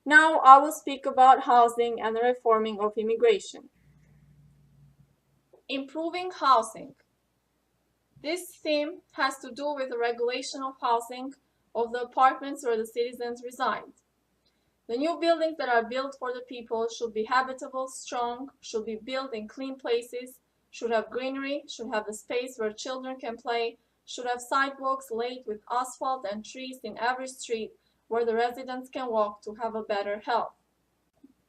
Now I will speak about housing and the reforming of immigration. Improving housing. This theme has to do with the regulation of housing of the apartments where the citizens reside. The new buildings that are built for the people should be habitable, strong, should be built in clean places, should have greenery, should have the space where children can play, should have sidewalks laid with asphalt and trees in every street where the residents can walk to have a better health.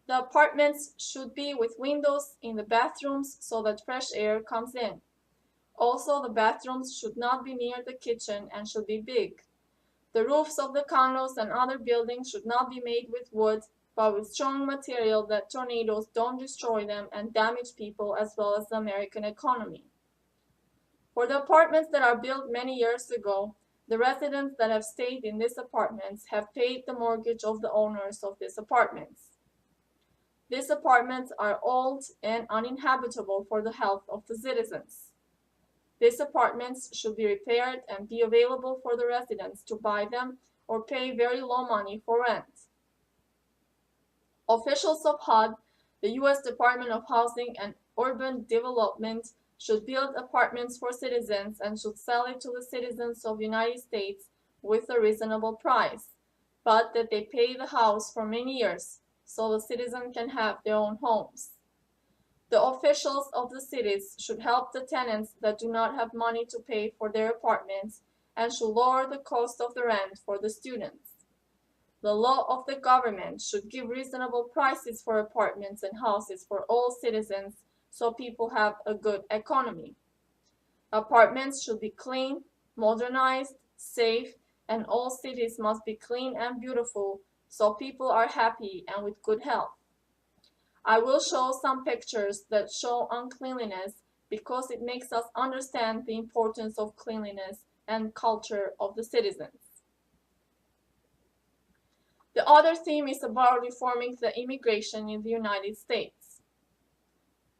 The apartments should be with windows in the bathrooms so that fresh air comes in. Also, the bathrooms should not be near the kitchen and should be big. The roofs of the condos and other buildings should not be made with wood, but with strong material that tornadoes don't destroy them and damage people as well as the American economy. For the apartments that are built many years ago, the residents that have stayed in these apartments have paid the mortgage of the owners of these apartments. These apartments are old and uninhabitable for the health of the citizens. These apartments should be repaired and be available for the residents to buy them or pay very low money for rent. Officials of HUD, the U.S. Department of Housing and Urban Development, should build apartments for citizens and should sell it to the citizens of the United States with a reasonable price, but that they pay the house for many years so the citizens can have their own homes. The officials of the cities should help the tenants that do not have money to pay for their apartments and should lower the cost of the rent for the students. The law of the government should give reasonable prices for apartments and houses for all citizens so people have a good economy. Apartments should be clean, modernized, safe, and all cities must be clean and beautiful so people are happy and with good health. I will show some pictures that show uncleanliness because it makes us understand the importance of cleanliness and culture of the citizens. The other theme is about reforming the immigration in the United States.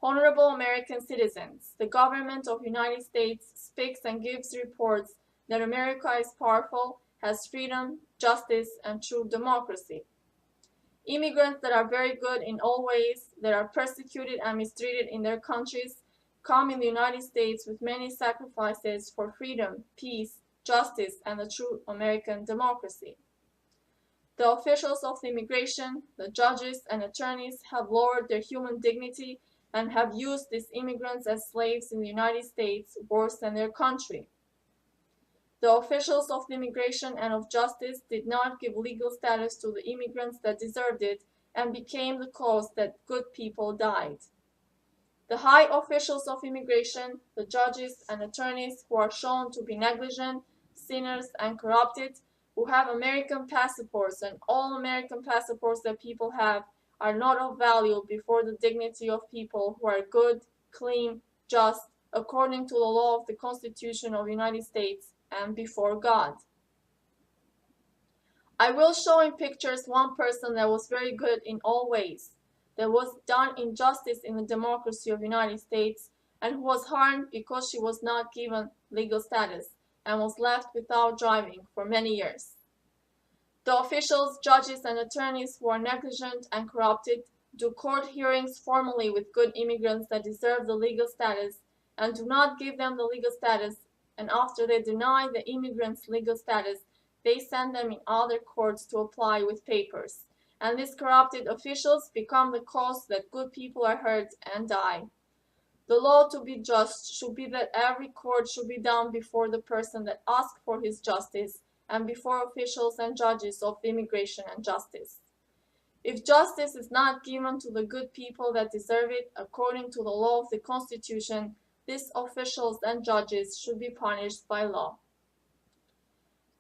Honorable American citizens, the government of the United States speaks and gives reports that America is powerful, has freedom, justice, and true democracy. Immigrants that are very good in all ways, that are persecuted and mistreated in their countries, come in the United States with many sacrifices for freedom, peace, justice, and the true American democracy. The officials of the immigration, the judges and attorneys have lowered their human dignity and have used these immigrants as slaves in the United States worse than their country. The officials of the immigration and of justice did not give legal status to the immigrants that deserved it and became the cause that good people died. The high officials of immigration, the judges and attorneys who are shown to be negligent, sinners, and corrupted, who have American passports and all American passports that people have, are not of value before the dignity of people who are good, clean, just, according to the law of the Constitution of the United States, and before God. I will show in pictures one person that was very good in all ways, that was done injustice in the democracy of the United States, and who was harmed because she was not given legal status and was left without driving for many years. The officials, judges, and attorneys who are negligent and corrupted do court hearings formally with good immigrants that deserve the legal status and do not give them the legal status, and after they deny the immigrants legal status, they send them in other courts to apply with papers. And these corrupted officials become the cause that good people are hurt and die. The law to be just should be that every court should be done before the person that asks for his justice and before officials and judges of immigration and justice. If justice is not given to the good people that deserve it according to the law of the Constitution, these officials and judges should be punished by law.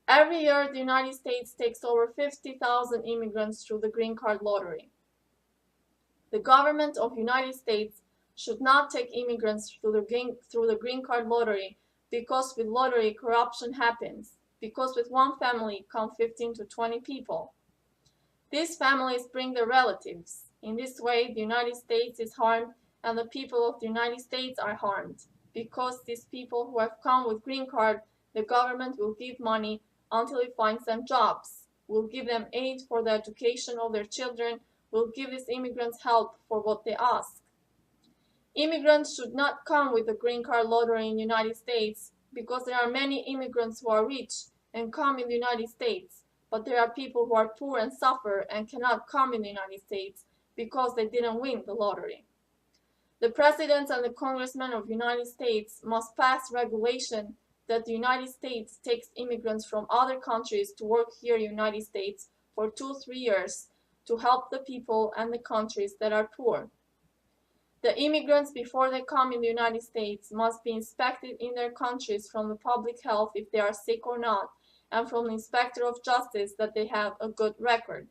Every year, the United States takes over 50,000 immigrants through the green card lottery. The government of the United States should not take immigrants through the green card lottery because with lottery corruption happens, because with one family come 15 to 20 people. These families bring their relatives. In this way, the United States is harmed and the people of the United States are harmed. Because these people who have come with green card, the government will give money until it finds them jobs. will give them aid for the education of their children, will give these immigrants help for what they ask. Immigrants should not come with the green card lottery in the United States because there are many immigrants who are rich and come in the United States, but there are people who are poor and suffer and cannot come in the United States because they didn't win the lottery. The presidents and the congressmen of the United States must pass regulation that the United States takes immigrants from other countries to work here in the United States for 2-3 years to help the people and the countries that are poor. The immigrants, before they come in the United States, must be inspected in their countries from the public health if they are sick or not, and from the inspector of justice that they have a good record.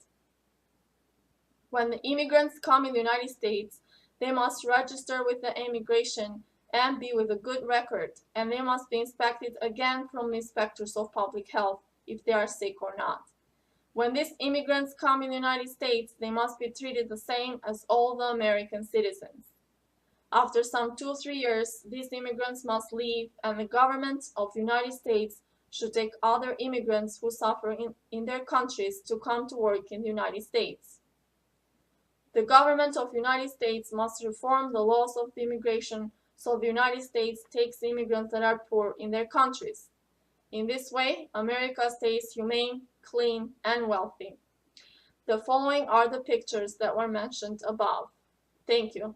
When the immigrants come in the United States, they must register with the immigration and be with a good record, and they must be inspected again from the inspectors of public health if they are sick or not. When these immigrants come in the United States, they must be treated the same as all the American citizens. After some 2-3 years, these immigrants must leave, and the government of the United States should take other immigrants who suffer in their countries to come to work in the United States. The government of the United States must reform the laws of immigration so the United States takes immigrants that are poor in their countries. In this way, America stays humane, clean, and wealthy. The following are the pictures that were mentioned above. Thank you.